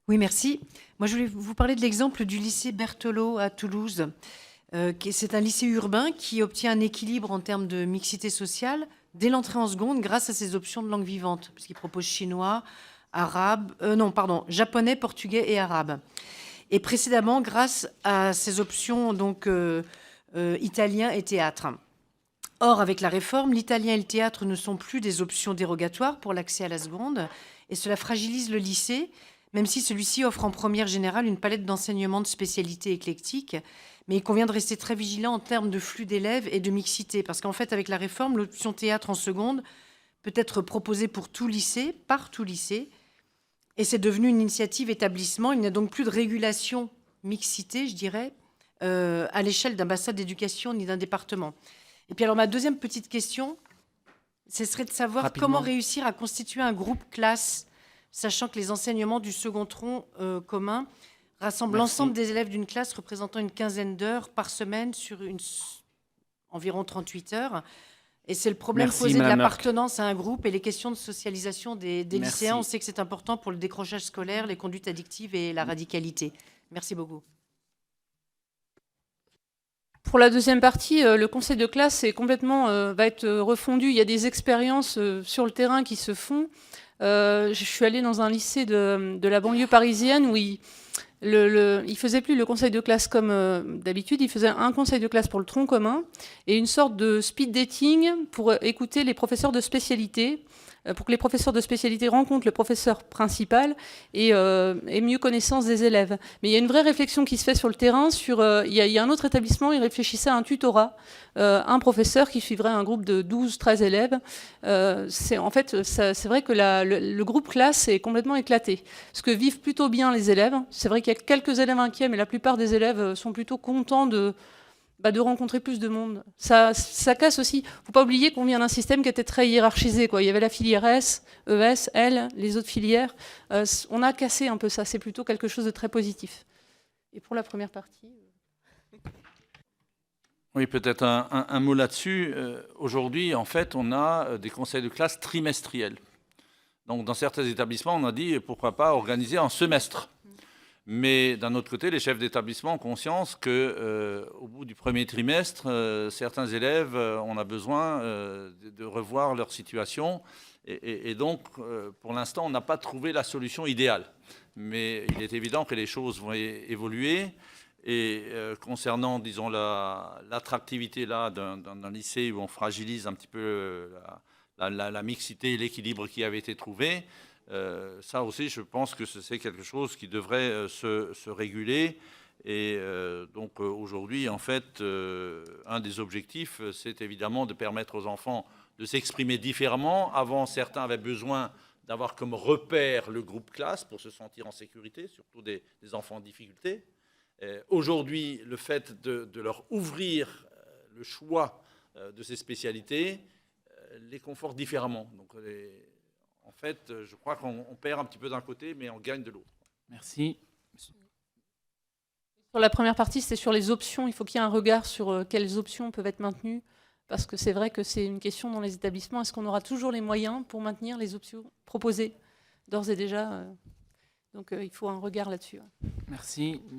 Oui, merci. Moi, je voulais vous parler de l'exemple du lycée Berthelot à Toulouse. C'est un lycée urbain qui obtient un équilibre en termes de mixité sociale dès l'entrée en seconde grâce à ses options de langue vivante, puisqu'il propose chinois, arabe, non, pardon, japonais, portugais et arabe. Et précédemment, grâce à ses options donc italien et théâtre. Or, avec la réforme, l'italien et le théâtre ne sont plus des options dérogatoires pour l'accès à la seconde, et cela fragilise le lycée, même si celui-ci offre en première générale une palette d'enseignements de spécialités éclectiques. Mais il convient de rester très vigilant en termes de flux d'élèves et de mixité, parce qu'en fait, avec la réforme, l'option théâtre en seconde peut être proposée pour tout lycée, par tout lycée, et c'est devenu une initiative établissement. Il n'y a donc plus de régulation mixité, je dirais, à l'échelle d'un bassin d'éducation ni d'un département. Et puis alors ma deuxième petite question, ce serait de savoir Rapidement. comment réussir à constituer un groupe classe, sachant que les enseignements du second tronc commun rassemblent Merci. l'ensemble des élèves d'une classe représentant une quinzaine d'heures par semaine sur environ 38 heures. Et c'est le problème Merci, posé de Madame Merck. l'appartenance à un groupe et les questions de socialisation des Merci. lycéens. On sait que c'est important pour le décrochage scolaire, les conduites addictives et la radicalité. Merci beaucoup. Pour la deuxième partie, le conseil de classe va être refondu. Il y a des expériences sur le terrain qui se font. Je suis allée dans un lycée de la banlieue parisienne où il faisait plus le conseil de classe comme d'habitude. Il faisait un conseil de classe pour le tronc commun et une sorte de speed dating pour écouter les professeurs de spécialité, pour que les professeurs de spécialité rencontrent le professeur principal et aient mieux connaissance des élèves. Mais il y a une vraie réflexion qui se fait sur le terrain. Il y a un autre établissement, il réfléchissait à un tutorat, un professeur qui suivrait un groupe de 12-13 élèves. C'est vrai que le groupe classe est complètement éclaté. Ce que vivent plutôt bien les élèves, c'est vrai qu'il y a quelques élèves inquiets, mais la plupart des élèves sont plutôt contents de rencontrer plus de monde. Ça casse aussi. Il ne faut pas oublier qu'on vient d'un système qui était très hiérarchisé, quoi. Il y avait la filière S, ES, L, les autres filières. On a cassé un peu ça. C'est plutôt quelque chose de très positif. Et pour la première partie... Oui, peut-être un mot là-dessus. Aujourd'hui, en fait, on a des conseils de classe trimestriels. Donc, dans certains établissements, on a dit, pourquoi pas organiser un semestre. Mais d'un autre côté, les chefs d'établissement ont conscience qu'au bout du premier trimestre, certains élèves, on a besoin de revoir leur situation. Et donc, pour l'instant, on n'a pas trouvé la solution idéale. Mais il est évident que les choses vont évoluer. Et concernant, disons, l'attractivité là d'un lycée où on fragilise un petit peu la mixité et l'équilibre qui avait été trouvé, ça aussi, je pense que c'est quelque chose qui devrait se réguler. Et donc aujourd'hui, en fait, un des objectifs, c'est évidemment de permettre aux enfants de s'exprimer différemment. Avant, certains avaient besoin d'avoir comme repère le groupe classe pour se sentir en sécurité, surtout des enfants en difficulté. Aujourd'hui, le fait de leur ouvrir le choix de ces spécialités les conforte différemment. Donc, en fait, je crois qu'on perd un petit peu d'un côté, mais on gagne de l'autre. Merci. Sur la première partie, c'était sur les options. Il faut qu'il y ait un regard sur quelles options peuvent être maintenues. Parce que c'est vrai que c'est une question dans les établissements. Est-ce qu'on aura toujours les moyens pour maintenir les options proposées d'ores et déjà Donc il faut un regard là-dessus. Merci.